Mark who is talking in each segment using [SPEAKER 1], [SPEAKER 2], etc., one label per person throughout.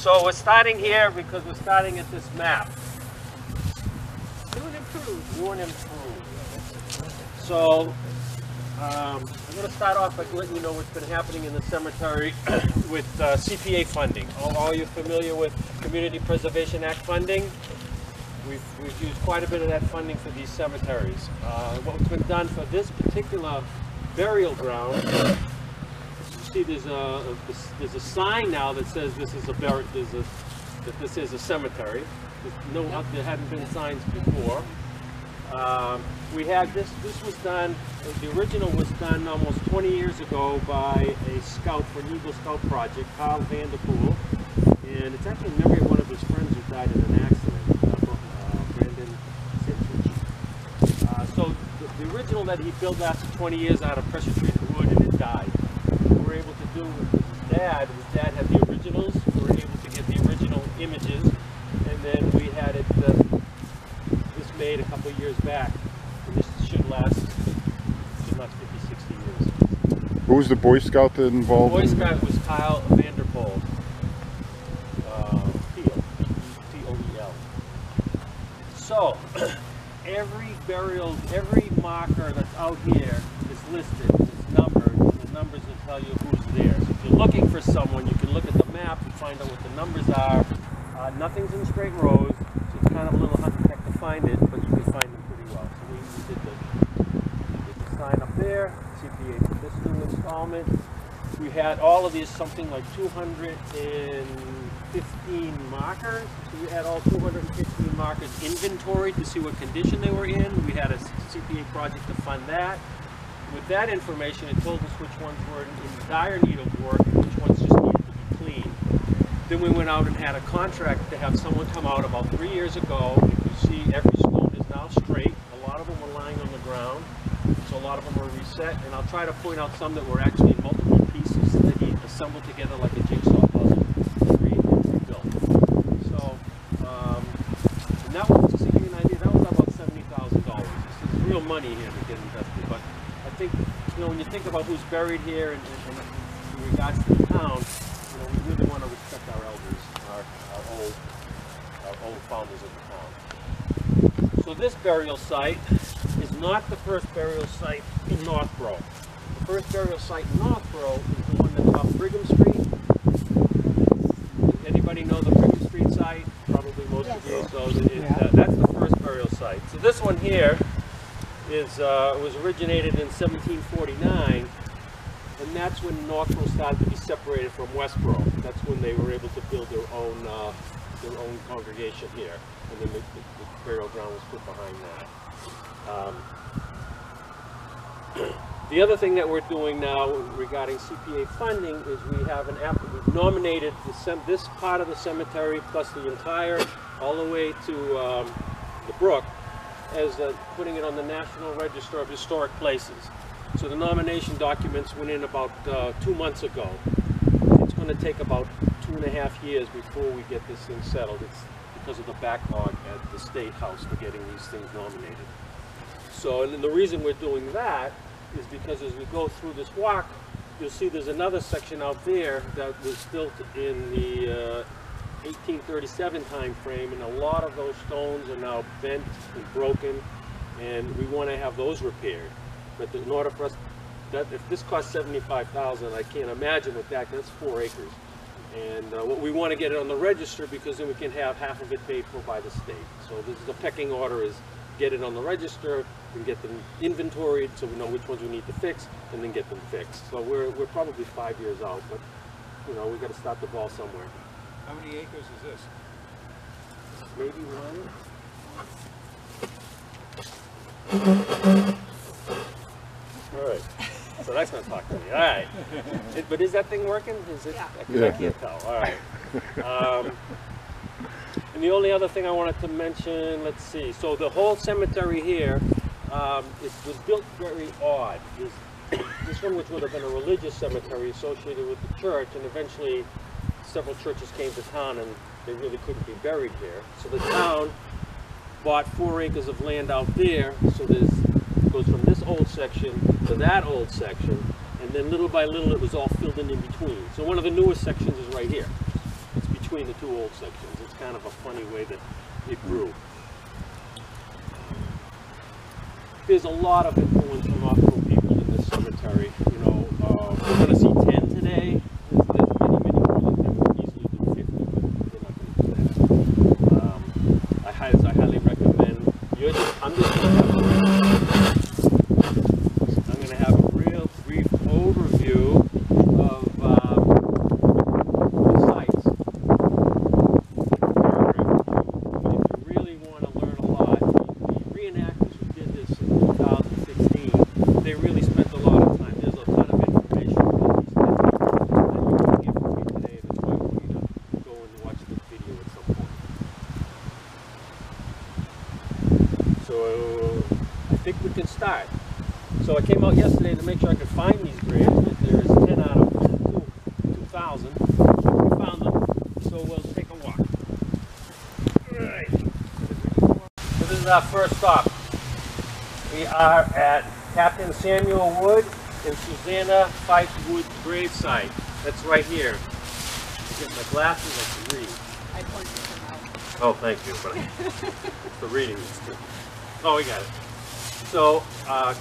[SPEAKER 1] So we're starting here because we're starting at this map.
[SPEAKER 2] New and improved.
[SPEAKER 1] New and improved. So I'm going to start off by letting you know what's been happening in the cemetery with CPA funding. Are you familiar with Community Preservation Act funding? We've used quite a bit of that funding for these cemeteries. What's been done for this particular burial ground, you see there's a sign now that says this is that this is a cemetery. There hadn't been signs before. We had this was done, the original was done almost 20 years ago by a scout for an Eagle Scout project, Carl Vanderpool, and it's actually in memory of one of his friends who died in an accident, so the original that he built lasted 20 years out of pressure-treated wood, and it died. What we were able to do with his dad had the originals. We were able to get the original images, and then we had it this made a couple of years back, and this should last 50, 60 years.
[SPEAKER 3] Who was the Boy Scout that involved?
[SPEAKER 1] The Boy Scout was Kyle Vanderpool. T-O-E-L. So, every marker that's out here is listed, it's numbered, and the numbers will tell you who's there. So if you're looking for someone, you can look at the map and find out what the numbers are. Nothing's in straight rows, so it's kind of a little hard to find it, but you can find them pretty well. So we did the sign up there, CPA for this new installment. We had all of these, something like 215 markers. So we had all 215 markers inventoried to see what condition they were in. We had a CPA project to fund that. With that information, it told us which ones were in dire need of work and which ones just needed to be cleaned. Then we went out and had a contract to have someone come out about 3 years ago. You see every stone is now straight. A lot of them were lying on the ground, so a lot of them were reset. And I'll try to point out some that were actually in multiple pieces that he assembled together like a jigsaw puzzle and rebuilt. So, and that was, just to give you an idea, that was about $70,000. It's real money here to get invested. But I think, when you think about who's buried here and in regards to the town, we really want to respect our elders, our old founders of the town. So this burial site is not the first burial site in Northboro. The first burial site in Northboro is the one that's off Brigham Street. Anybody know the Brigham Street site? Probably most of you. So that's the first burial site. So this one here was originated in 1749. And that's when Northboro started to be separated from Westboro. That's when they were able to build their own congregation here, and then the burial ground was put behind that. The other thing that we're doing now regarding CPA funding is we've nominated this part of the cemetery plus the entire, all the way to the brook, as putting it on the National Register of Historic Places. So the nomination documents went in about 2 months ago. It's going to take about 2.5 years before we get this thing settled. It's because of the backlog at the State House for getting these things nominated. So, and the reason we're doing that is because as we go through this walk, you'll see there's another section out there that was built in the 1837 time frame, and a lot of those stones are now bent and broken, and we want to have those repaired. But in order for us, if this costs $75,000, I can't imagine what that's 4 acres. And what we want to get it on the register, because then we can have half of it paid for by the state. So this is the pecking order: is get it on the register and get them inventoried, so we know which ones we need to fix, and then get them fixed. So we're probably 5 years out, but we've got to start the ball somewhere.
[SPEAKER 2] How many acres is this?
[SPEAKER 1] Maybe 1. All right, so that's going to talk to me. All right, but is that thing working? Is it?
[SPEAKER 3] Yeah.
[SPEAKER 1] I can't tell. All right. And the only other thing I wanted to mention, let's see. So the whole cemetery here, it was built very odd. This one, which would have been a religious cemetery associated with the church, and eventually several churches came to town, and they really couldn't be buried here. So the town bought 4 acres of land out there. So it goes from this old section to that old section, and then little by little it was all filled in between. So one of the newest sections is right here. It's between the two old sections. It's kind of a funny way that it grew. There's a lot of influence from Northboro people in this cemetery. You know, we're going to see 10 today. There's many, many more than them. Easily do 50, but we're not going to do that. I highly recommend. I'm going to have a real brief overview of the sites. If you really want to learn a lot, the reenactors who did this in 2016, they really spent a lot of time. There's a ton of information about these things that you can get from me today. That's why I want you to go and watch the video at some point. So I think we can start. So I came out yesterday to make sure I could find these graves, but there's 10 out of 2,000. We found them, so we'll take a walk. Alright. So this is our first stop. We are at Captain Samuel Wood and Susanna Fife Wood's gravesite. That's right here. I get my glasses, I can read.
[SPEAKER 2] I pointed them out.
[SPEAKER 1] Oh, thank you. But for reading this too. Oh, we got it. So,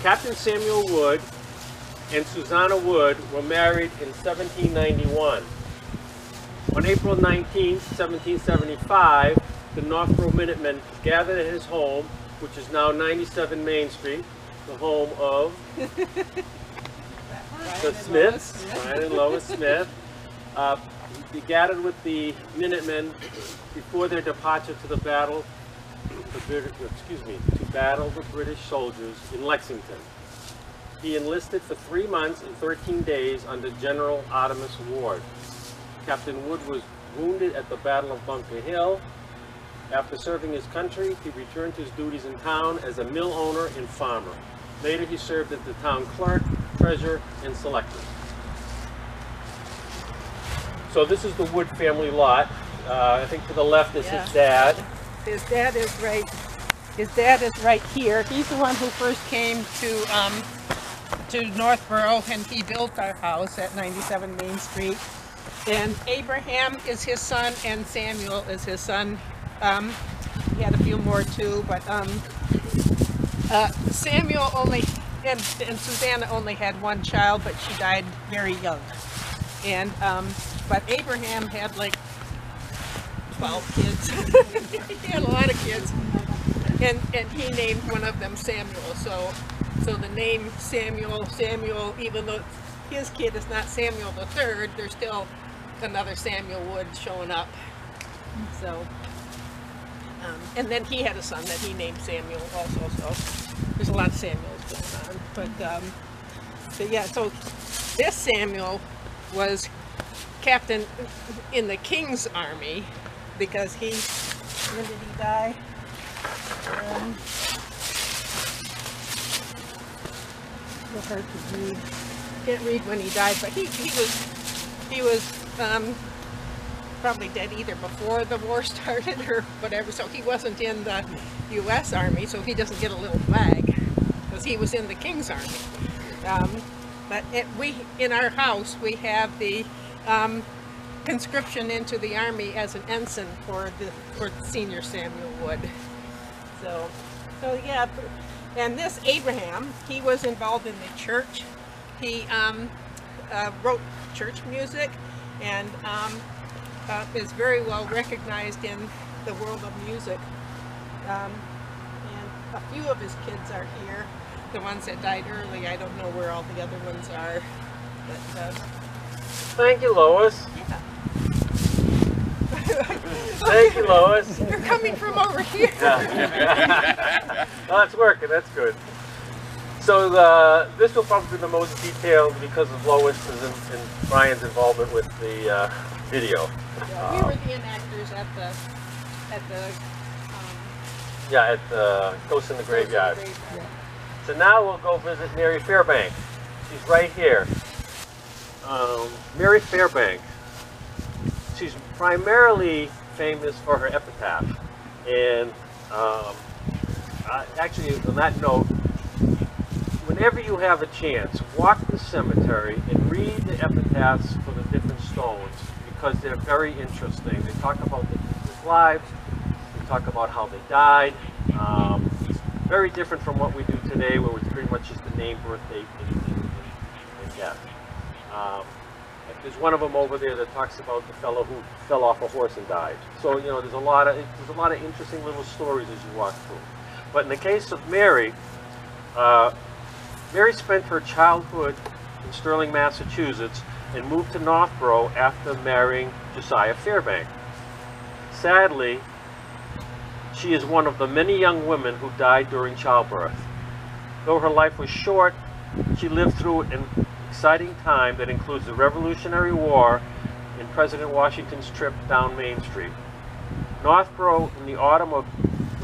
[SPEAKER 1] Captain Samuel Wood and Susanna Wood were married in 1791. On April 19, 1775, the Northboro Minutemen gathered at his home, which is now 97 Main Street, the home of the Smiths, Brian and Lois Smith. They gathered with the Minutemen before their departure to the battle. To battle the British soldiers in Lexington. He enlisted for 3 months and 13 days under General Artemus Ward. Captain Wood was wounded at the Battle of Bunker Hill. After serving his country, he returned to his duties in town as a mill owner and farmer. Later, he served as the town clerk, treasurer, and selectman. So this is the Wood family lot. I think to the left is his dad.
[SPEAKER 4] His dad is right. His dad is right here. He's the one who first came to Northboro, and he built our house at 97 Main Street. And Abraham is his son, and Samuel is his son. He had a few more too, but Samuel only and Susanna only had one child, but she died very young. And but Abraham had like 12 kids. He had a lot of kids, and he named one of them Samuel. So the name Samuel, even though his kid is not Samuel the third, there's still another Samuel Wood showing up. So and then he had a son that he named Samuel also. So there's a lot of Samuels going on. But yeah, so this Samuel was captain in the King's Army. Because when did he die? It's hard to read. Can't read when he died, but he was probably dead either before the war started or whatever. So he wasn't in the U.S. Army, so he doesn't get a little flag because he was in the King's Army. But in our house we have the conscription into the Army as an ensign for senior Samuel Wood. So yeah, and this Abraham, he was involved in the church. He wrote church music and is very well recognized in the world of music. And a few of his kids are here. The ones that died early, I don't know where all the other ones are. But,
[SPEAKER 1] thank you, Lois.
[SPEAKER 4] Yeah.
[SPEAKER 1] Thank you, Lois.
[SPEAKER 4] You're coming from over here.
[SPEAKER 1] Yeah. Well, that's working. That's good. So this will probably be the most detailed because of Lois's and Brian's involvement with the video.
[SPEAKER 4] Yeah, we were the enactors at the
[SPEAKER 1] Ghost in the Graveyard. So now we'll go visit Mary Fairbank. She's right here. Mary Fairbank. She's primarily famous for her epitaph. And actually, on that note, whenever you have a chance, walk the cemetery and read the epitaphs for the different stones, because they're very interesting. They talk about the people's lives, they talk about how they died. It's very different from what we do today, where it's pretty much just the name, birth date, and death. There's one of them over there that talks about the fellow who fell off a horse and died. So you know, there's a lot of interesting little stories as you walk through. But in the case of Mary, Mary spent her childhood in Sterling, Massachusetts, and moved to Northboro after marrying Josiah Fairbank. Sadly, she is one of the many young women who died during childbirth. Though her life was short, she lived through an exciting time that includes the Revolutionary War and President Washington's trip down Main Street. Northboro in the autumn of,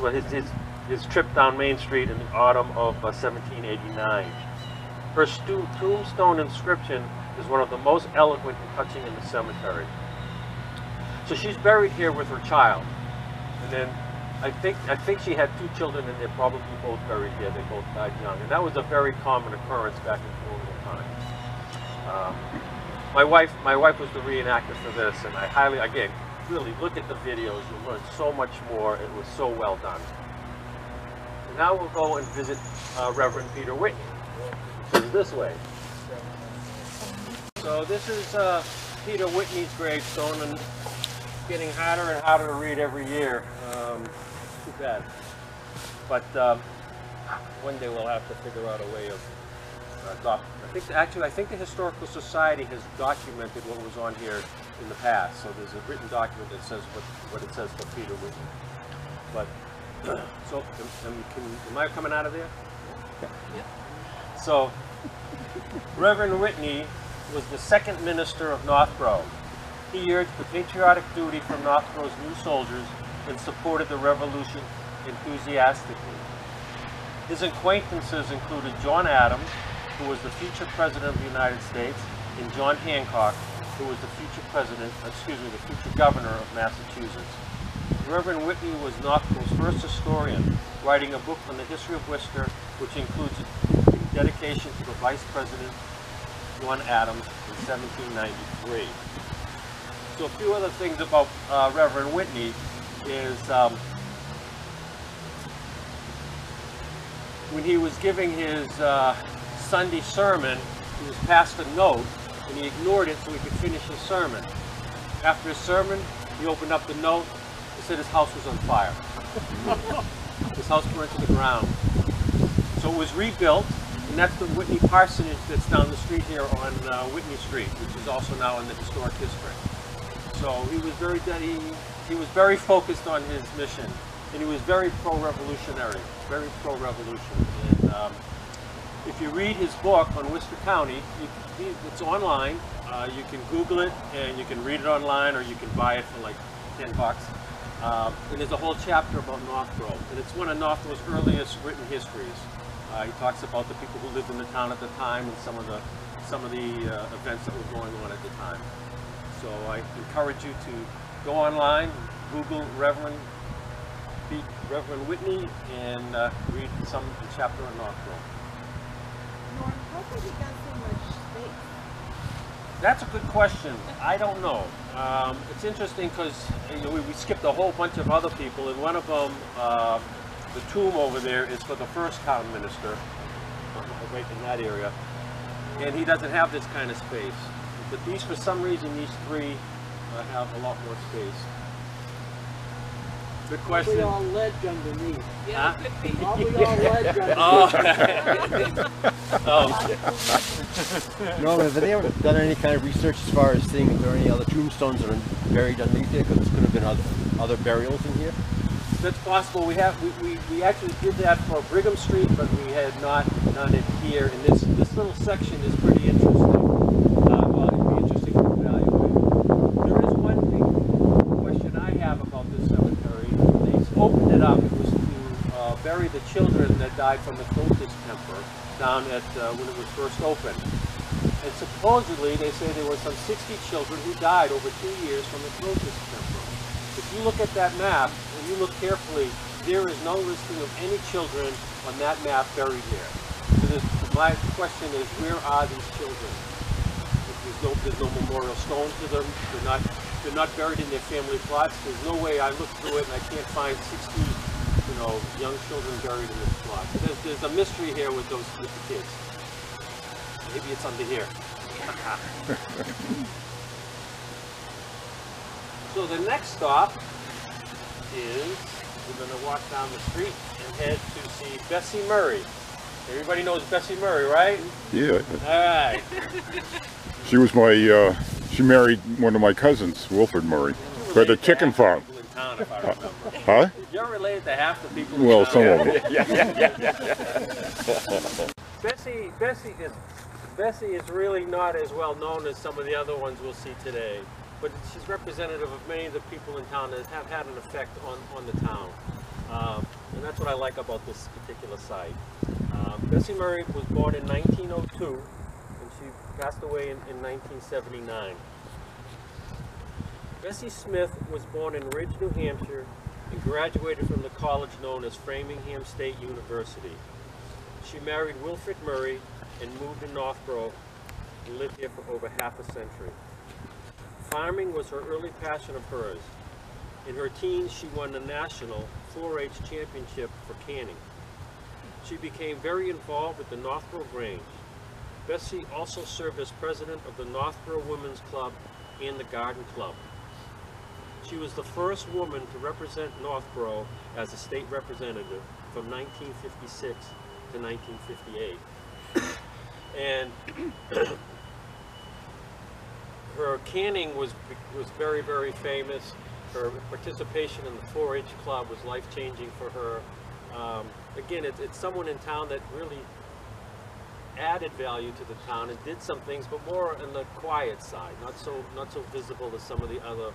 [SPEAKER 1] well, his trip down Main Street in the autumn of 1789. Her tombstone inscription is one of the most eloquent and touching in the cemetery. So she's buried here with her child, and then I think she had 2 children, and they're probably both buried here. They both died young, and that was a very common occurrence back in colonial times. My wife was the reenactor for this, and I highly, again, really look at the videos. You'll learn so much more. It was so well done. So now we'll go and visit Reverend Peter Whitney. Which is this way. So this is Peter Whitney's gravestone, and getting harder and harder to read every year. Too bad. But one day we'll have to figure out a way of I think the Historical Society has documented what was on here in the past. So there's a written document that says what it says for Peter Whitney. But so am I coming out of there? Yeah. So Reverend Whitney was the 2nd minister of Northboro. He urged the patriotic duty from Northboro's new soldiers and supported the revolution enthusiastically. His acquaintances included John Adams, who was the future president of the United States, and John Hancock, who was the future governor of Massachusetts. Reverend Whitney was Northboro's first historian, writing a book on the history of Worcester, which includes a dedication to the Vice President John Adams in 1793. So a few other things about Reverend Whitney is when he was giving his Sunday sermon, he was passed a note, and he ignored it so he could finish his sermon. After his sermon, he opened up the note. He said his house was on fire. His house burned to the ground. So it was rebuilt, and that's the Whitney Parsonage that's down the street here on Whitney Street, which is also now in the historic district. So he was very focused on his mission, and he was very pro-revolutionary, very pro-revolution. And if you read his book on Worcester County, it's online. You can Google it, and you can read it online, or you can buy it for like $10. And there's a whole chapter about Northboro, and it's one of Northboro's earliest written histories. He talks about the people who lived in the town at the time and some of the events that were going on at the time. So I encourage you to go online, Google Reverend Whitney, and read the chapter on Northboro.
[SPEAKER 5] Norm, how did he get so much space?
[SPEAKER 1] That's a good question. I don't know. It's interesting because we skipped a whole bunch of other people, and one of them, the tomb over there, is for the first town minister, right in that area, and he doesn't have this kind of space. But these, for some reason, these 3 have a lot more space. Good question.
[SPEAKER 2] Probably all ledge underneath.
[SPEAKER 4] Yeah,
[SPEAKER 1] Huh?
[SPEAKER 4] could be.
[SPEAKER 2] Probably all ledge underneath.
[SPEAKER 6] No, have they ever done any kind of research as far as seeing if there are any other tombstones that are buried underneath there? Because there could have been other burials in here.
[SPEAKER 1] That's possible. We actually did that for Brigham Street, but we had not done it here. And this little section is pretty interesting. Well, it'd be interesting to evaluate. There is one question I have about this cemetery. They opened it up. It was to bury the children that died from the Crotus temper down at when it was first opened. And supposedly, they say there were some 60 children who died over 2 years from the Crotus temper. If you look at that map, and you look carefully, there is no listing of any children on that map buried there. So my question is, where are these children? If there's there's no memorial stone to them. They're not buried in their family plots. There's no way. I looked through it and I can't find 60, young children buried in this plot. So there's a mystery here with the kids. Maybe it's under here. So the next stop is we're going to walk down the street and head to see Bessie Murray. Everybody knows Bessie Murray, right?
[SPEAKER 3] Yeah.
[SPEAKER 1] All right.
[SPEAKER 3] She was she married one of my cousins, Wilfred Murray, by the chicken farm.
[SPEAKER 1] In town, if I remember.
[SPEAKER 3] Huh?
[SPEAKER 1] You're related to half the people in
[SPEAKER 3] Well,
[SPEAKER 1] town.
[SPEAKER 3] some of them.
[SPEAKER 1] Bessie is really not as well known as some of the other ones we'll see today, but she's representative of many of the people in town that have had an effect on the town. And that's what I like about this particular site. Bessie Murray was born in 1902, and she passed away in 1979. Bessie Smith was born in Ridge, New Hampshire, and graduated from the college known as Framingham State University. She married Wilfred Murray and moved to Northboro and lived here for over half a century. Farming was her early passion of hers. In her teens, she won the national 4-H championship for canning. She became very involved with the Northboro Grange. Bessie also served as president of the Northboro Women's Club and the Garden Club. She was the first woman to represent Northboro as a state representative from 1956 to 1958. And her canning was very, very famous. Her participation in the 4-H club was life-changing for her. Again, it's someone in town that really added value to the town and did some things, but more on the quiet side, not so visible as some of the other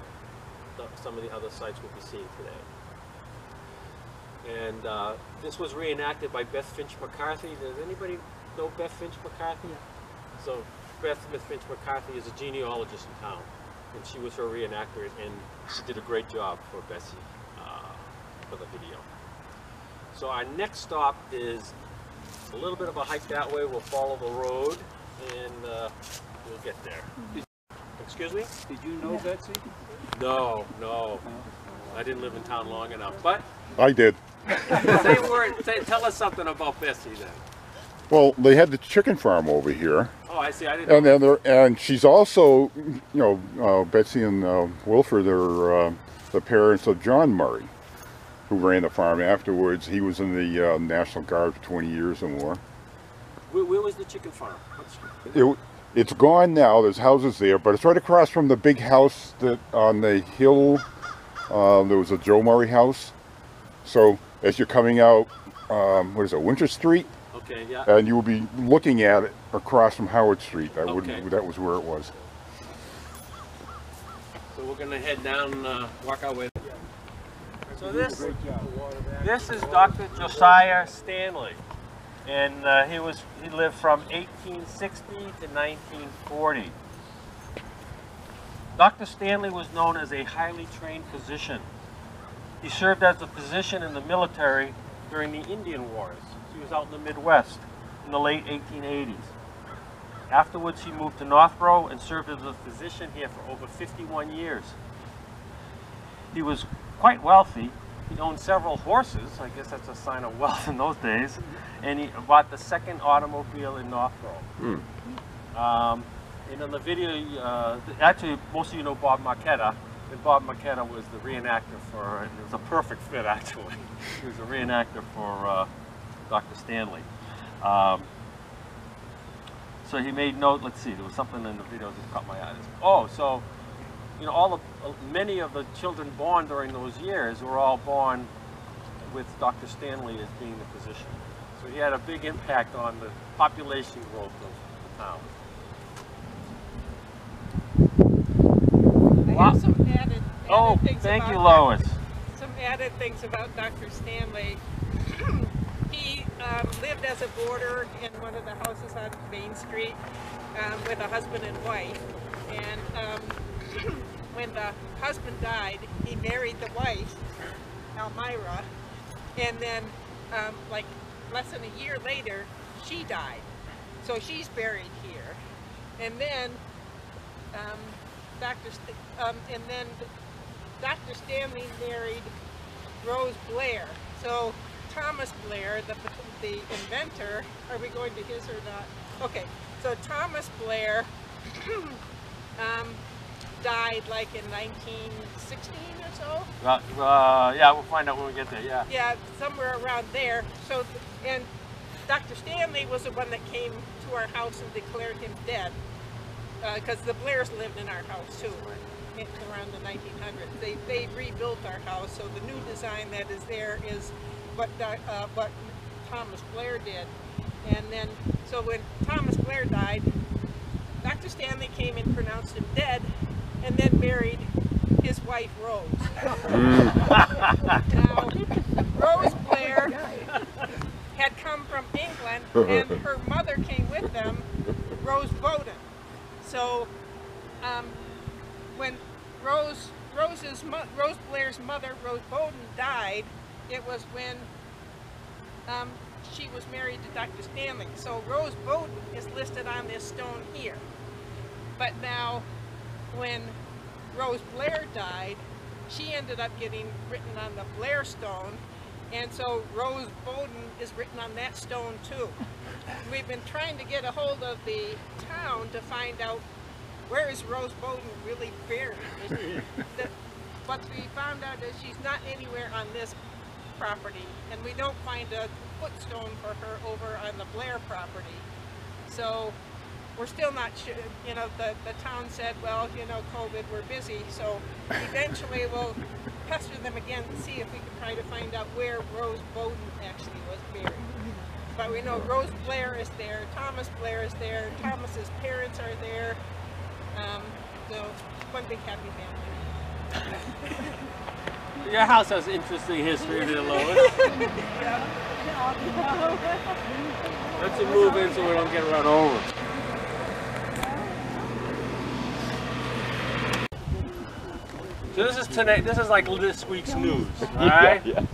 [SPEAKER 1] sites we'll be seeing today. And this was reenacted by Beth Finch McCarthy. Does anybody know Beth Finch McCarthy? So Beth Finch McCarthy is a genealogist in town, and she was her reenactor, and she did a great job for Bessie for the video. So our next stop is a little bit of a hike that way. We'll follow the road, and we'll get there. Excuse me?
[SPEAKER 2] Did you know Betsy?
[SPEAKER 1] No. I didn't live in town long enough, but
[SPEAKER 3] I did.
[SPEAKER 1] tell us something about Bessie then.
[SPEAKER 3] Well, they had the chicken farm over here.
[SPEAKER 1] Oh, I see. I didn't know.
[SPEAKER 3] And she's also, Betsy and Wilfred are the parents of John Murray, who ran the farm afterwards. He was in the National Guard for 20 years or more.
[SPEAKER 1] Where was the chicken farm?
[SPEAKER 3] It's gone now. There's houses there, but it's right across from the big house that on the hill. There was a Joe Murray house. So as you're coming out, Winter Street?
[SPEAKER 1] Okay, yeah.
[SPEAKER 3] And you will be looking at it across from Howard Street. That was where it was.
[SPEAKER 1] So we're going to head down, walk our way. So this is Dr. Josiah Stanley, and he lived from 1860 to 1940. Dr. Stanley was known as a highly trained physician. He served as a physician in the military during the Indian Wars. He was out in the Midwest in the late 1880s. Afterwards, he moved to Northboro and served as a physician here for over 51 years. He was quite wealthy. He owned several horses. I guess that's a sign of wealth in those days. And he bought the second automobile in Northboro. And in the video, actually, most of you know Bob Marquetta. And Bob Marquetta was the reenactor for, and it was a perfect fit actually. He was a reenactor for Dr. Stanley. So he made note, let's see, there was something in the video that caught my eye. Oh, so, many of the children born during those years were all born with Dr. Stanley as being the physician. So he had a big impact on the population growth of the town.
[SPEAKER 4] I have some added things
[SPEAKER 1] thank you,
[SPEAKER 4] about
[SPEAKER 1] Lois.
[SPEAKER 4] Some added things about Dr. Stanley. He lived as a boarder in one of the houses on Main Street with a husband and wife. And when the husband died, he married the wife, Elmira. And then, like less than a year later, she died. So she's buried here. And then and then Dr. Stanley married Rose Blair. So Thomas Blair, the inventor, are we going to his or not? Okay, so Thomas Blair died like in 1916 or so.
[SPEAKER 1] Yeah, we'll find out when we get there, yeah.
[SPEAKER 4] Yeah, somewhere around there. So, and Dr. Stanley was the one that came to our house and declared him dead. Because the Blairs lived in our house too, around the 1900s. They rebuilt our house, so the new design that is there is what Thomas Blair did. And then, so when Thomas Blair died, Dr. Stanley came and pronounced him dead, and then married his wife Rose. Now, Rose Blair had come from England, and her mother came with them, Rose Bowden. So, when Rose Blair's mother, Rose Bowden, died, it was when she was married to Dr. Stanley. So Rose Bowden is listed on this stone here. But now, when Rose Blair died, she ended up getting written on the Blair stone, and so Rose Bowden is written on that stone too. We've been trying to get a hold of the town to find out where is Rose Bowden really buried. What we found out is she's not anywhere on this property, and we don't find a footstone for her over on the Blair property. So we're still not sure. You know, the town said, well, you know, COVID, we're busy. So eventually we'll pester them again to see if we can try to find out where Rose Bowden actually was buried. But we know Rose Blair is there, Thomas Blair is there, Thomas's parents are there. So one big happy family.
[SPEAKER 1] Your house has interesting history there, Lois. Let's move in so we don't get run over. So this is today. This is like this week's news, all right?
[SPEAKER 6] Yeah.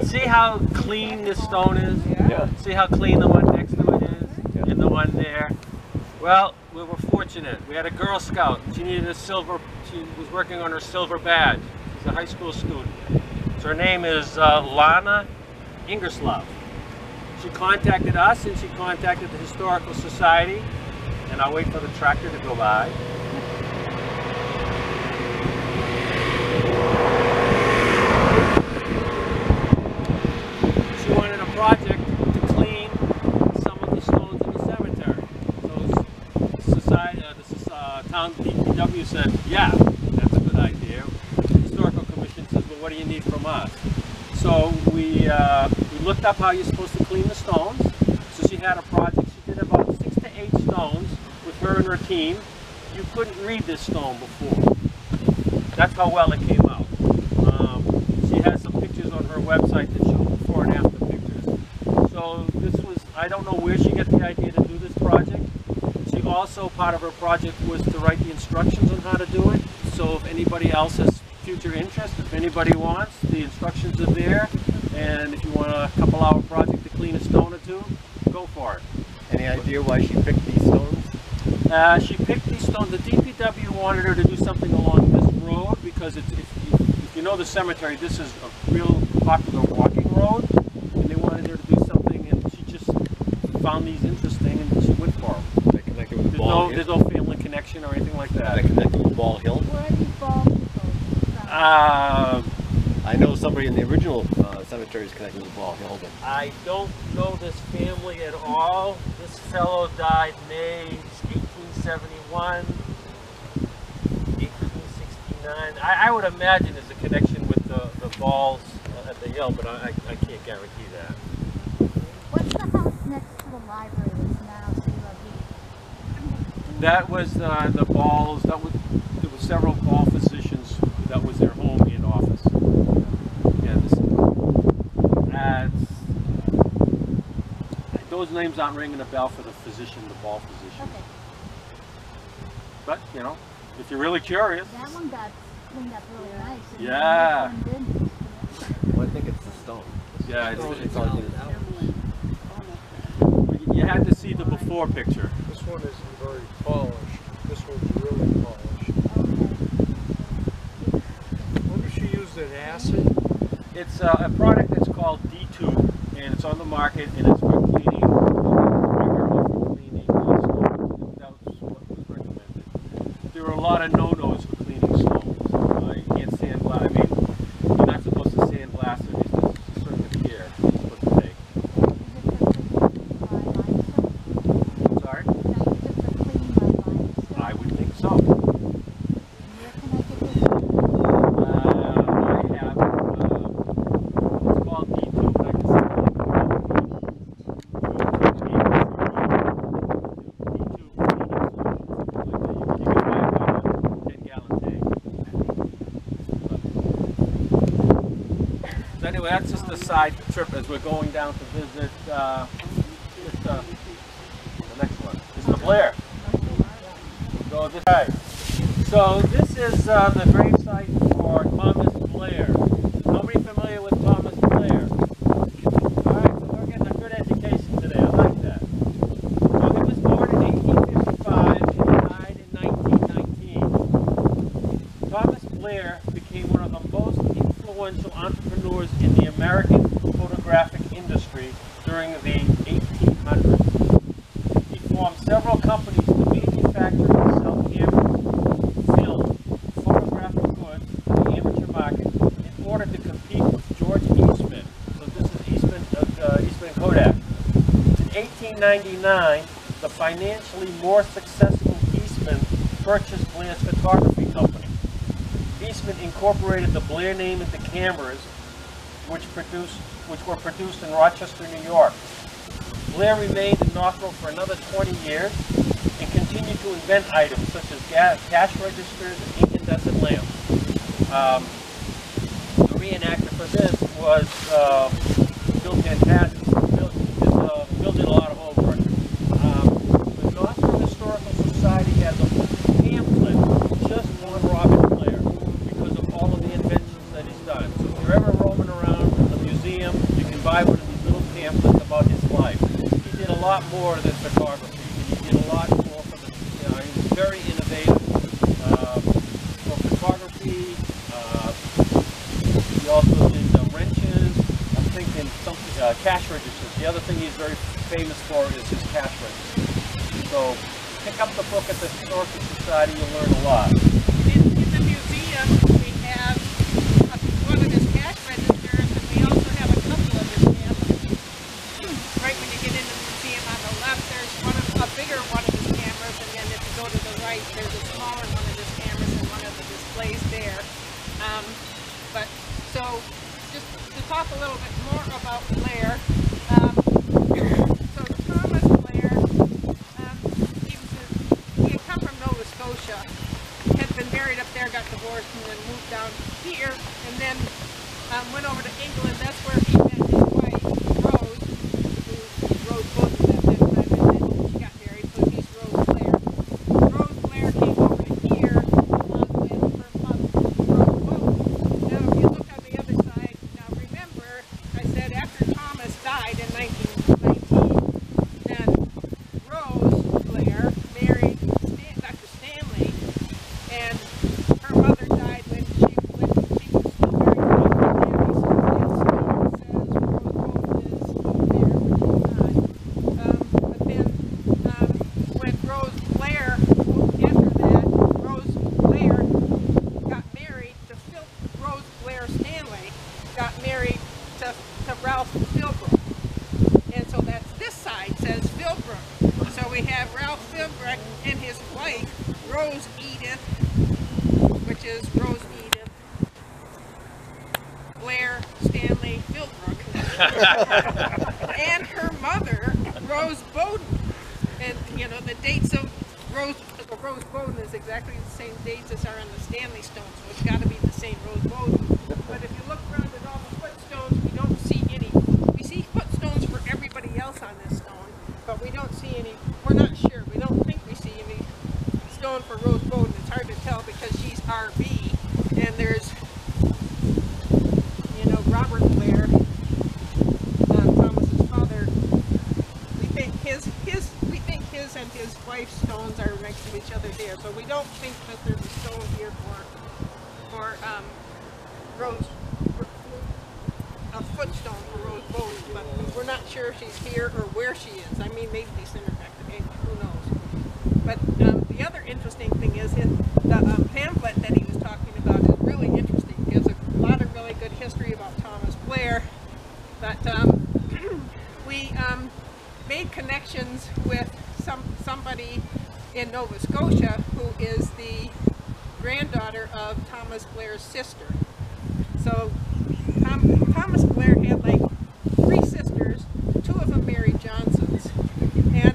[SPEAKER 1] See how clean this stone is?
[SPEAKER 6] Yeah.
[SPEAKER 1] See how clean the one next to it is, and the one there. Well, we were fortunate. We had a Girl Scout. She needed a silver. She was working on her silver badge. She's a high school student. So her name is Lana Ingerslav. She contacted us, and she contacted the Historical Society. And I'll wait for the tractor to go by. She wanted a project to clean some of the stones in the cemetery. So the town DPW said, yeah, that's a good idea. The Historical Commission says, well, what do you need from us? So we looked up how you're supposed to clean the stones. So she had a project. She did about 6 to 8 stones with her and her team. You couldn't read this stone before. That's how well it came out. She has some pictures on her website that show before and after pictures. So this was, I don't know where she got the idea to do this project. She also, part of her project was to write the instructions on how to do it. So if anybody else has future interest, if anybody wants, the instructions are there. And if you want a couple-hour project to clean a stone or two, go for it.
[SPEAKER 6] Any idea why she picked these stones?
[SPEAKER 1] She picked these stones. The DPW wanted her to do something along this road because if you know the cemetery, this is a real popular walking road, and they wanted her to do something, and she just found these interesting, and she went for them.
[SPEAKER 6] They connected with Ball Hill?
[SPEAKER 1] There's no family connection or anything like that.
[SPEAKER 6] They connected with Ball Hill?
[SPEAKER 5] Where are these balls supposed to come?
[SPEAKER 6] I know somebody in the original cemetery is connected with Ball Hill. But
[SPEAKER 1] I don't know this family at all. This fellow died May 1871, 1869. I would imagine there's a connection with the balls at the hill, but I can't guarantee that.
[SPEAKER 5] What's the house next to the library that's now CLV?
[SPEAKER 1] That was the balls. There were several ball physicians. That was their home and office. Yeah, those names aren't ringing a bell for the physician, the ball physician.
[SPEAKER 5] Okay.
[SPEAKER 1] But you know, if you're really curious.
[SPEAKER 5] That one got cleaned up really nice.
[SPEAKER 1] Yeah.
[SPEAKER 6] well, I think it's the stone.
[SPEAKER 1] Yeah,
[SPEAKER 6] It's all good.
[SPEAKER 1] you had to see the before picture.
[SPEAKER 7] This one isn't very polished. This
[SPEAKER 2] so it's really polished.
[SPEAKER 5] Okay.
[SPEAKER 2] What does she use, that acid?
[SPEAKER 1] It's a product that's called D2, and it's on the market, and it's for cleaning. Primarily for cleaning stones. That's what was recommended. There are a lot of no-nos for cleaning stones. You can't sandblast. I mean, you're not supposed to sandblast it. It's a certain care you're supposed to take. Sorry? I would think so. I have it's called D2. Like I said, D2 you can buy about a 10-gallon tank. So anyway, that's just a side trip as we're going down to visit the next one. It's the Blair. So this guy. So this is the gravesite for Thomas Blair. How many familiar with Thomas Blair? Alright, so we're getting a good education today. I like that. So he was born in 1855 and he died in 1919. Thomas Blair became one of the most influential entrepreneurs in the American photographic industry during the 1800s. He formed several companies to manufacture and sell cameras, film, photographic goods to the amateur market in order to compete with George Eastman. So this is Eastman Kodak. In 1899, the financially more successful Eastman purchased Blair's photography company. Eastman incorporated the Blair name into cameras, which were produced in Rochester, New York. Blair remained in Northboro for another 20 years and continued to invent items such as cash registers and incandescent lamps. The reenactor for this was Bill Fantastic. Bill did a lot of homework. The Northboro Historical Society has a pamphlet just on Robert Blair because of all of the inventions that he's done. So if you're ever roaming around the museum, you can buy one of these little pamphlets about his life. He did a lot more than photography. He did a lot more for the, he was very innovative for photography. He also did wrenches. I'm thinking something, cash registers. The other thing he's very famous for is his cash registers. So pick up the book at the Historical Society, you'll learn a lot.
[SPEAKER 4] In the museum, we have one of his cash registers, and we also have a couple of his cameras. Right when you get into the museum on the left, there's a bigger one of his cameras, and then if you go to the right, there's a smaller one of his cameras and one of the displays there. So just to talk a little bit more about Blair, so Thomas Blair, he had come from Nova Scotia, had been married up there, got divorced, and then moved down here, and then went over to England. That's where he met his wife, Rose, who Rose both at that time, and then she got married, so he's Rose Blair. Rose Blair came over to here along with her mother, Rose Boat. Now, if you look on the other side, now remember, I said after Thomas died in 1919, then Rose Blair married Dr. Stanley, and her mother died when she was still very young. So that's says Rose Boat is there, but she's not. But then when Rose Blair, after that, Rose Blair got married to Rose Blair Stanley got married to Ralph Philbrook. And so that's this side says Philbrook. So we have Ralph Philbrook and his wife, Rose Edith, which is Rose Edith Blair Stanley Philbrook. And her mother, Rose Bowden. And you know, the dates of Rose Bowden is exactly the same dates as are on the Stanley Stone, so it's got to be the same Rose Bowden. But if you look around at all the footstones, we don't see any. We see footstones for everybody else on this stone, but we don't see any. We're not sure. We don't think we see any stone for Rose Bowden. It's hard to tell because she's RB, and there's, you know, Robert Blair, Thomas's father. We think his and his wife's stones are next to each other there, but we don't. Rose, a footstone for Rose Bowden, but we're not sure if she's here or where she is. I mean, maybe they sent her back to England, who knows. But the other interesting thing is the pamphlet that he was talking about is really interesting. It gives a lot of really good history about Thomas Blair. But we made connections with somebody in Nova Scotia who is the granddaughter of Thomas Blair's sister. So Thomas Blair had like 3 sisters, 2 of them married Johnsons, and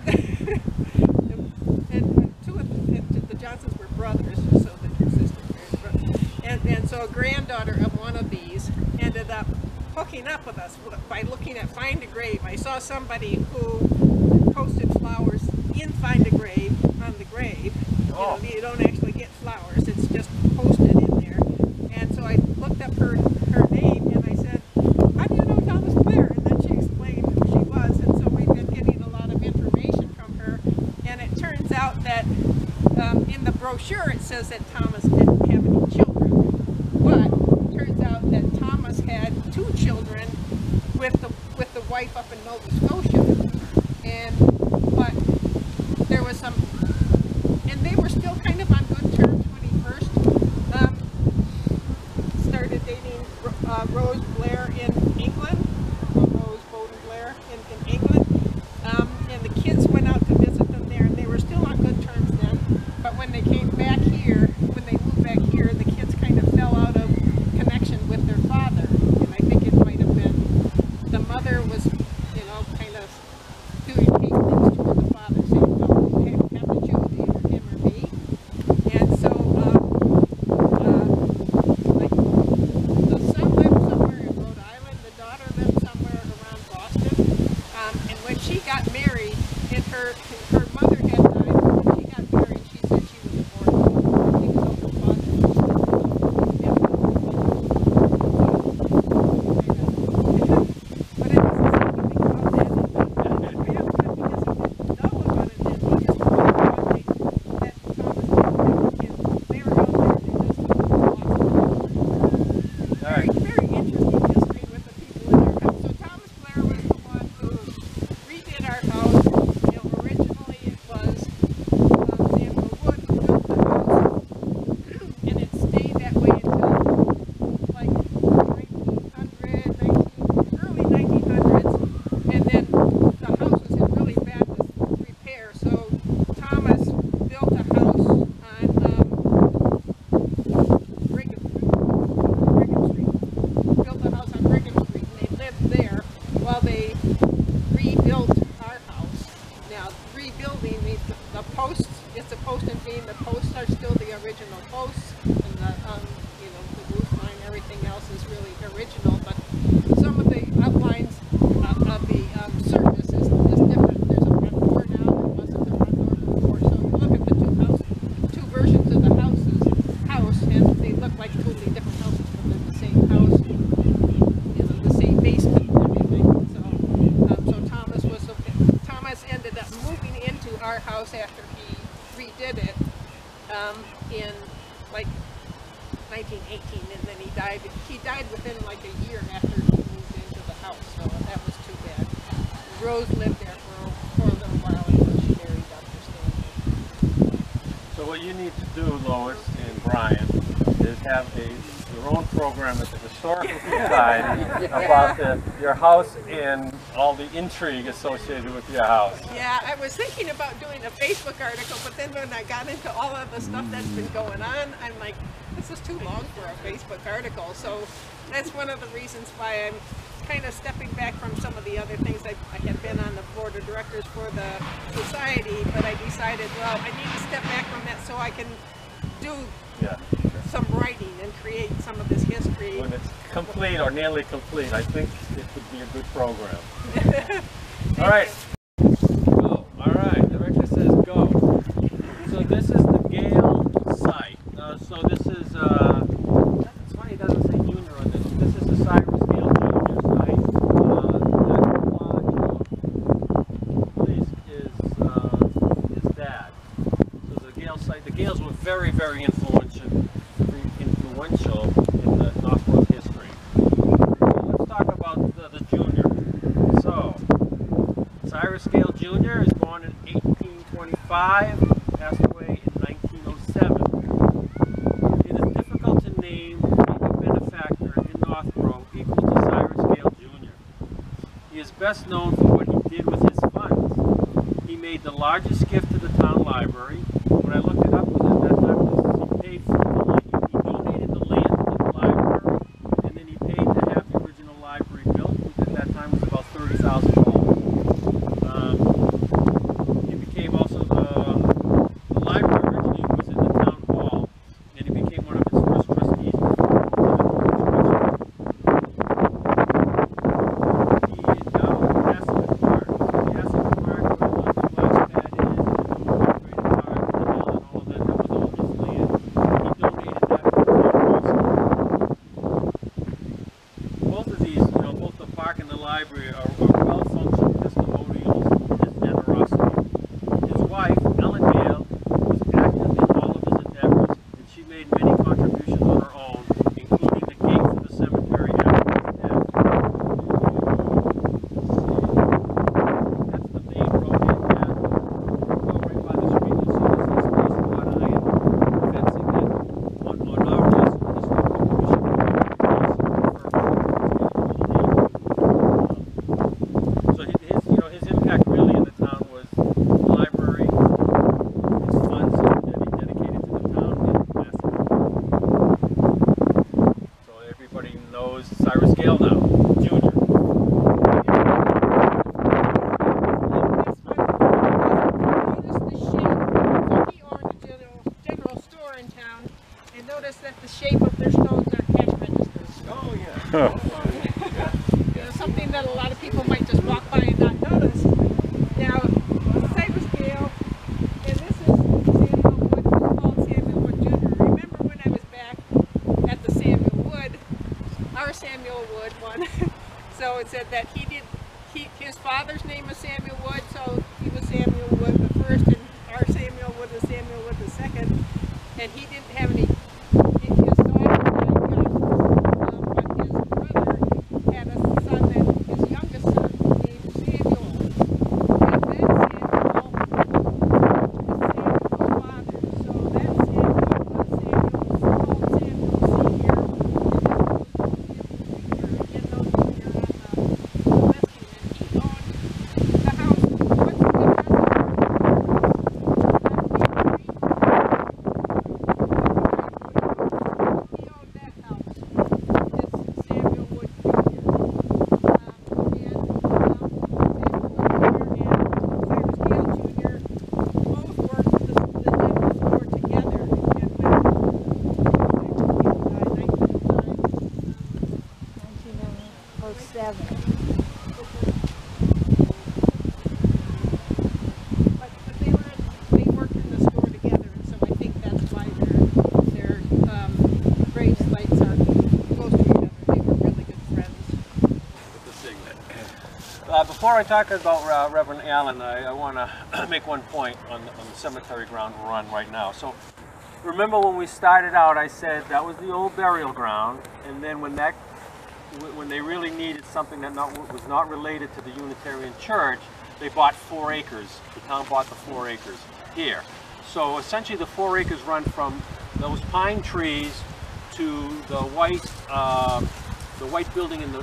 [SPEAKER 4] and 2 of them, the Johnsons were brothers, so the 2 sisters married brothers. And so a granddaughter of one of these ended up hooking up with us by looking at Find a Grave. I saw somebody who posted flowers in Find a Grave on the grave.
[SPEAKER 1] Oh.
[SPEAKER 4] You don't actually get flowers, it's just posted in there. And so I looked up her name and I said, how do you know Thomas Blair? And then she explained who she was, and so we've been getting a lot of information from her. And it turns out that in the brochure it says that Thomas didn't have any children. But it turns out that Thomas had 2 children with the wife up in Nova Scotia. But there was some, and they were still kind of on good terms when he first started dating Rose Blair in England, Rose Bowden Blair in England, and the kids went out to visit them there, and they were still on good terms then. But when they came back here, when they moved back here, the kids kind of fell out of connection with their father, and I think it might have been the mother was, you know, kind of doing hate things toward the father, saying, well, we have to choose either him or me. And so, like, the son lived somewhere in Rhode Island, the daughter lived somewhere around Boston, and when she got married, and her mother had died, when she got married, she said she was aborted. I think so her father was but it doesn't say anything about that. It's a post and beam. The posts are still the original posts, and the you know, the roof line, everything else is really original. But some of the outlines of the surface is different. There's a front door now. There wasn't a front door before. So look at the two versions of the house, and they look like totally different houses, but they're the same house, you know, the same basement and everything. So Thomas ended up moving into our house after he redid it in like 1918, and then he died. He died within like a year after he moved into the house, so that was too bad. Rose lived there for a little while until she married Dr. Stanley.
[SPEAKER 1] So what you need to do, Lois and Brian, is have your own program at the Historical Society about your house and all the intrigue associated with your house.
[SPEAKER 4] Yeah, I was thinking about doing a Facebook article, but then when I got into all of the stuff that's been going on, I'm like, this is too long for a Facebook article. So that's one of the reasons why I'm kind of stepping back from some of the other things. I had been on the board of directors for the society, but I decided, well, I need to step back from that so I can do some writing and create some of this history.
[SPEAKER 1] When it's complete or nearly complete, I think it would be a good program. All right. Go. All right. The director says go. So this is the Gale site. So this is, it's funny it doesn't say junior on this. This is the Cyrus Gale Junior site. His dad. So the Gale site. The Gales were very, very influential in the Northboro history. 1905, passed away in 1907. It is difficult to name a benefactor in Northboro equal to Cyrus Gale Jr. He is best known for what he did with his funds. He made the largest gift to the town library. When I looked it up, at that time, he paid for the land. He donated the land to the library, and then he paid to have the original library built, which at that time was about $30,000. He became also the library originally was in the town hall, and he became one of its first trustees. He endowed Massive Park. Massive Park, where the glass pad is, and the great park, and the hill, and all of that, that was all his land. He donated that to the town also. Both of these, both the park and the library are well-functioning testimonials of his generosity. His wife, Ellen Gale, was active in all of his endeavors, and she made many contributions on her own, including the gate for the cemetery after his death. That's the main road in there. Go right by the street, you'll see this is space wrought iron fencing that on our list with the Historical Commission. So his impact really in the town was the library, his funds that he dedicated to the town, and Massive. So everybody knows Cyrus Gale now, Jr.
[SPEAKER 4] Notice the shape. So he owned a general store in town, and notice that the shape of their stones are cash registers.
[SPEAKER 1] Oh yeah.
[SPEAKER 4] Something that a lot of people might just walk by and not notice. Now, Cyrus Gale, and this is Samuel Wood, who's called Samuel Wood Jr. Remember when I was back at the Samuel Wood, our Samuel Wood one, so it said that his father's name was Samuel Wood, so he was Samuel Wood the first, and our Samuel Wood is Samuel Wood the second, and he didn't have any, his daughter died young, but his brother had a son, that his youngest son, named Samuel, and then Samuel was Samuel's father, so that Samuel was Samuel's, called Samuel Senior, and then again, those Junior on the listing, and he owned the house. What's the address? He owned that house. It's Samuel Wood Jr. Samuel Wood Jr. and Cyrus Gale Jr. both worked the general store together. And when Cyrus Gale died,
[SPEAKER 5] 1907.
[SPEAKER 4] But they worked in the store together, and so I think that's why their grave sites are close to each other. They were really good friends.
[SPEAKER 1] With the signet. Before I talk about Reverend Allen, I want to make one point on the cemetery ground we're on right now. So remember when we started out, I said that was the old burial ground, and then when they really needed something that was not related to the Unitarian Church, they bought 4 acres. The town bought the 4 acres here. So essentially the 4 acres run from those pine trees to the white building in the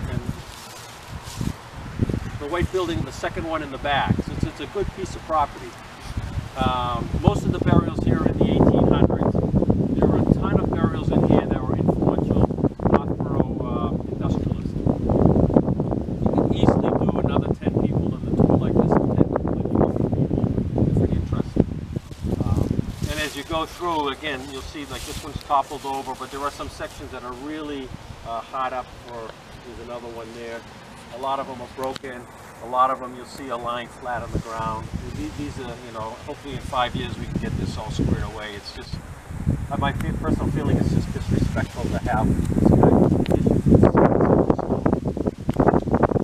[SPEAKER 1] white building, the second one in the back. So it's a good piece of property. Most of the burials here are in the 1800s. There were a ton of burials in here that were influential Northboro industrialists. You could easily do another 10 people in the tour like this, 10 people, different interests. And as you go through, again, you'll see like this one's toppled over, but there are some sections that are really hard up, or there's another one there. A lot of them are broken. A lot of them you'll see are lying flat on the ground. These are, hopefully in 5 years we can get this all squared away. It's just, my personal feeling is just disrespectful to have this kind of issue.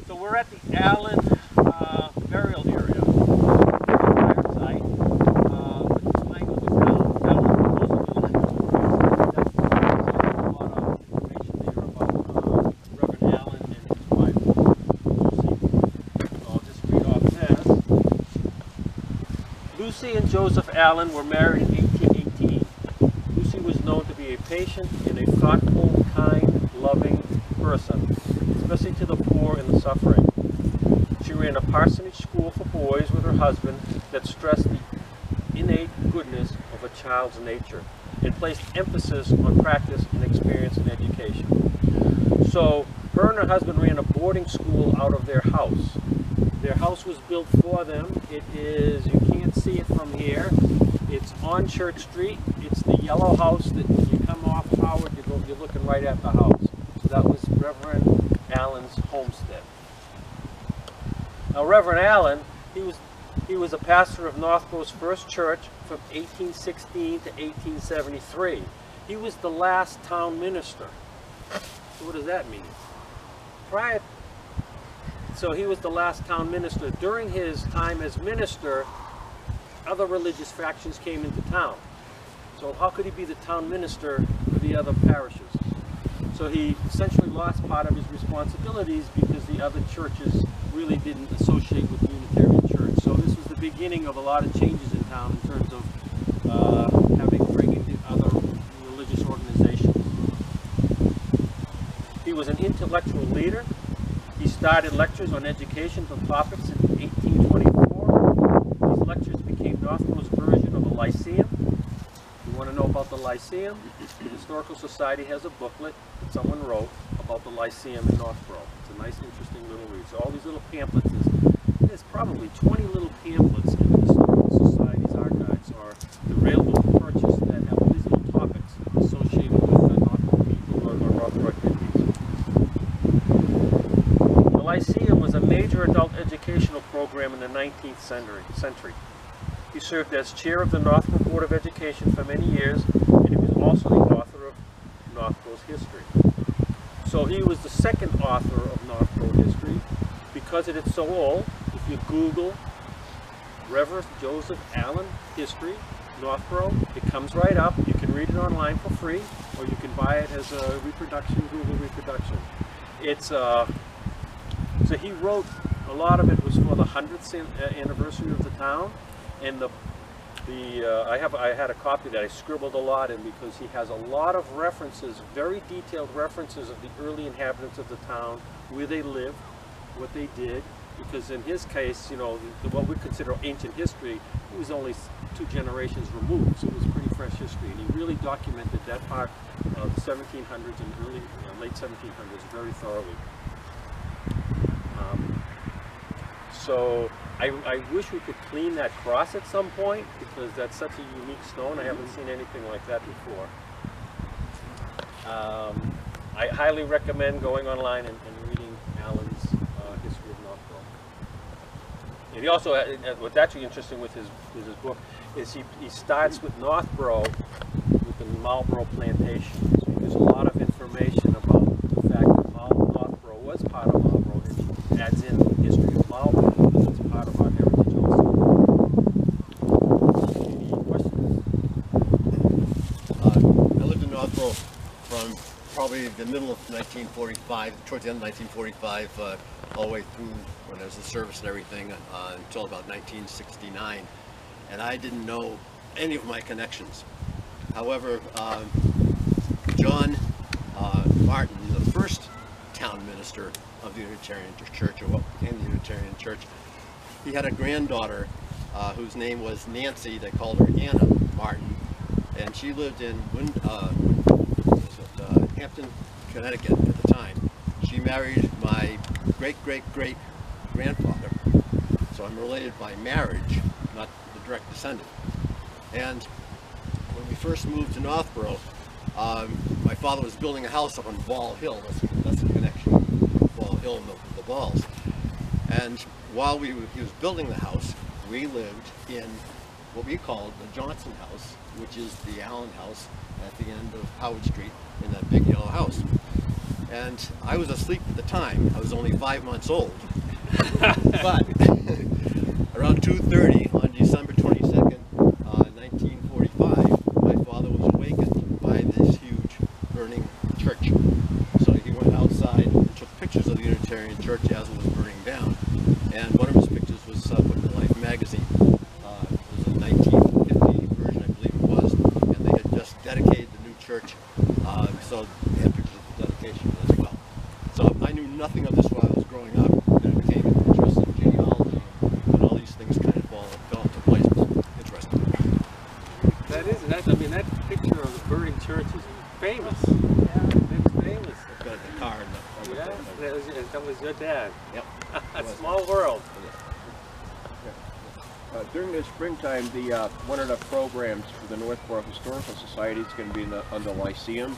[SPEAKER 1] So we're at the Allen burial area. Fire site. But this line goes down. That was most of the land. That's a lot of information there about Reverend Allen and his wife. Lucy and Joseph Allen were married in 1818. Lucy was known to be a patient and a thoughtful, kind, loving person, especially to the poor and the suffering. She ran a parsonage school for boys with her husband that stressed the innate goodness of a child's nature and placed emphasis on practice and experience in education. So her and her husband ran a boarding school out of their house. Their house was built for them. It is, you can't see it from here, it's on Church Street. It's the yellow house that when you come off Howard, you're looking right at the house. So that was Reverend Allen's homestead. Now Reverend Allen, he was a pastor of Northboro's first church from 1816 to 1873. He was the last town minister. So what does that mean? So he was the last town minister. During his time as minister, other religious factions came into town. So how could he be the town minister for the other parishes? So he essentially lost part of his responsibilities because the other churches really didn't associate with the Unitarian Church. So this was the beginning of a lot of changes in town in terms of bringing in other religious organizations. He was an intellectual leader. He started lectures on education from topics in 1824. These lectures became Northboro's version of a lyceum. You want to know about the lyceum? The Historical Society has a booklet that someone wrote about the lyceum in Northboro. It's a nice, interesting little read. So all these little pamphlets, there's probably 20 little pamphlets in the Historical Society's archives or the available for purchase that have all these little topics associated with the Northboro people or Northboro activities. The lyceum was a major adult educational program in the 19th century. He served as chair of the Northboro Board of Education for many years, and he was also the author of Northboro's history. So he was the second author of Northboro history. Because it is so old, if you Google Reverend Joseph Allen history, Northboro, it comes right up. You can read it online for free, or you can buy it as a reproduction, Google reproduction. It's so he wrote, a lot of it was for the 100th anniversary of the town, and I had a copy that I scribbled a lot in because he has a lot of references, very detailed references of the early inhabitants of the town, where they lived, what they did, because in his case, you know, what we consider ancient history, he was only 2 generations removed, so it was pretty fresh history, and he really documented that part of the 1700s and early, late 1700s very thoroughly. So I wish we could clean that cross at some point, because that's such a unique stone. I haven't seen anything like that before. I highly recommend going online and reading Allen's history of Northboro. And he also, what's actually interesting with his book is he starts with Northboro, with the Marlboro plantation. So he gives a lot of information about the fact that Northboro was part of Marlboro, and he adds in the history of Marlboro, because it's part of our heritage also. Any questions?
[SPEAKER 6] I lived in Northboro from probably the middle of 1945, towards the end of 1945, all the way through when there was the service and everything, until about 1969. And I didn't know any of my connections. However, John Martin, the first town minister of the Unitarian Church, or what became the Unitarian Church, he had a granddaughter whose name was Nancy. They called her Anna Martin, and she lived in Hampton, Connecticut at the time. She married my great-great-great-grandfather, so I'm related by marriage, not the direct descendant. And when we first moved to Northboro, my father was building a house up on Ball Hill. That's the connection, Ball Hill and the Balls. And while he was building the house, we lived in what we called the Johnson House, which is the Allen House at the end of Howard Street, in that big yellow house. And I was asleep at the time. I was only 5 months old. But around 2:30 on December 22nd, 1945, my father was awakened by this huge burning church. So he went outside and took pictures of the Unitarian Church as it was burning down. And one of his pictures was put in the Life magazine. It was a nothing of this while I was growing up. And I became interested in genealogy, and all these things kind of fell into place. It was interesting.
[SPEAKER 1] I mean, that picture of the burning church is famous. It's famous.
[SPEAKER 6] I've got the car and
[SPEAKER 1] That was your dad.
[SPEAKER 6] Yep.
[SPEAKER 1] A small world.
[SPEAKER 7] During the springtime, one of the programs for the Northboro Historical Society is going to be on the Lyceum.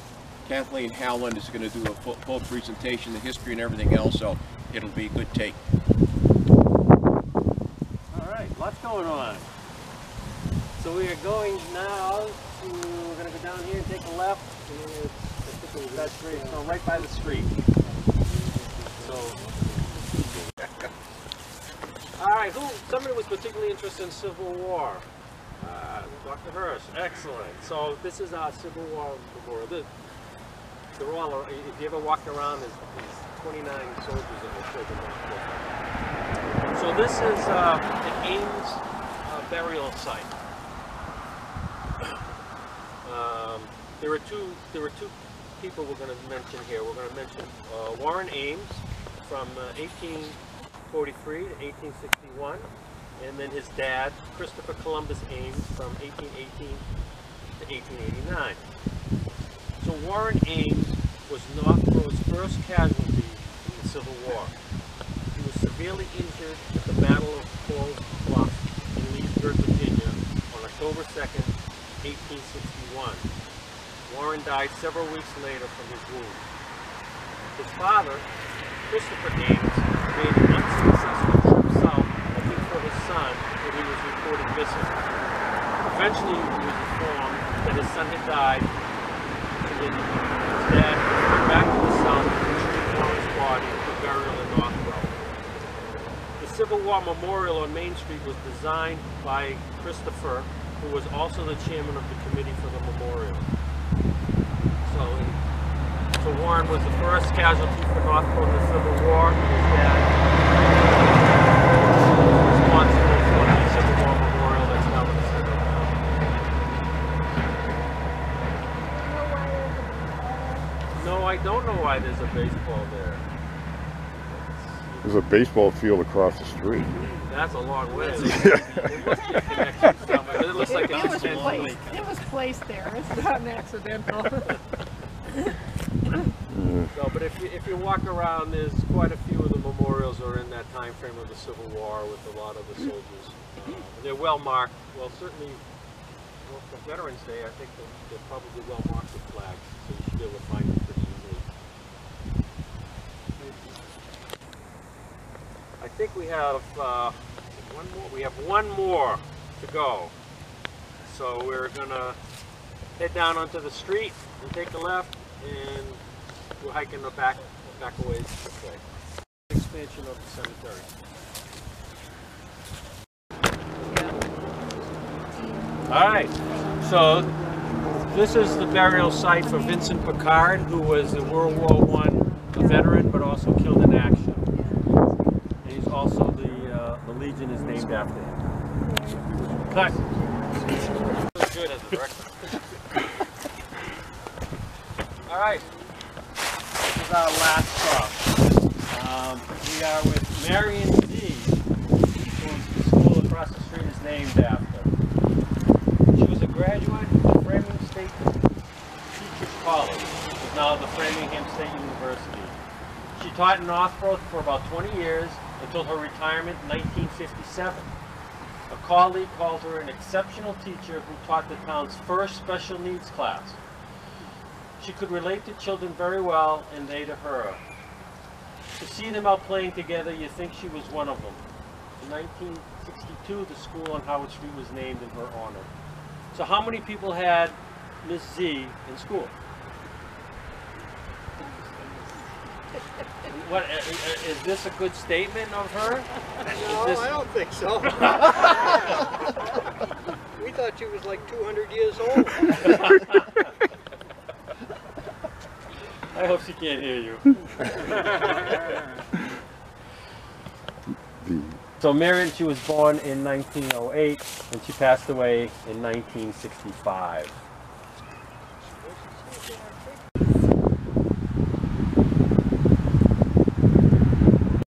[SPEAKER 7] Kathleen Howland is going to do a full presentation, the history and everything else, so it'll be a good take.
[SPEAKER 1] All right, lots going on. So we are going now to, we're going to go down here and take a left. And it's that street, so right by the street. So, all right, somebody was particularly interested in Civil War. Dr. Hirsch, excellent. So this is our Civil War memorial. They're all, if you ever walked around, there's 29 soldiers that were killed in that war. So this is an Ames burial site. There were two people we're going to mention here. We're going to mention Warren Ames from 1843 to 1861, and then his dad, Christopher Columbus Ames, from 1818 to 1889. So Warren Ames was Northboro's first casualty in the Civil War. He was severely injured at the Battle of Falls Bluff in Leesburg, Virginia on October 2nd, 1861. Warren died several weeks later from his wounds. His father, Christopher Ames, made an unsuccessful trip south looking for his son when he was reported missing. Eventually, he was informed that his son had died, and then his dad went back to the south to retrieve Warren's body for burial in Northboro. The Civil War Memorial on Main Street was designed by Christopher, who was also the chairman of the committee for the memorial. So Warren was the first casualty for Northboro in the Civil War. His dad was responsible for the Civil War Memorial that's now in the center of town. No, I don't know why there's a baseball there.
[SPEAKER 3] There's a baseball field across the street.
[SPEAKER 1] That's a long way. There must be a connection somewhere. It looks like
[SPEAKER 4] it was placed there. It's not an accidental.
[SPEAKER 1] No, but if you walk around, there's quite a few of the memorials are in that time frame of the Civil War with a lot of the soldiers. They're well marked. Well, certainly for Veterans Day, I think they're probably well marked with flags, so you should be able to find them pretty easily. I think we have one more. We have one more to go. So we're gonna head down onto the street and take a left, and we're hiking the back a ways this way. Expansion of the cemetery. All right, so this is the burial site for Vincent Pickard, who was a World War I veteran, but also killed in action. And he's also the Legion is named after him. Cut. Good as a director. All right. This is our last stop. We are with Marion D, whose school across the street is named after. She was a graduate of Framingham State Teachers College, which is now the Framingham State University. She taught in Northboro for about 20 years until her retirement in 1957. A colleague called her an exceptional teacher who taught the town's first special needs class. She could relate to children very well, and they to her. To see them out playing together, you think she was one of them. In 1962, the school on Howard Street was named in her honor. So how many people had Miss Z in school? What, is this a good statement of her?
[SPEAKER 2] No, I don't think so. We thought she was like 200 years old.
[SPEAKER 1] I hope she can't hear you. So Marion, she was born in 1908 and she passed away in 1965.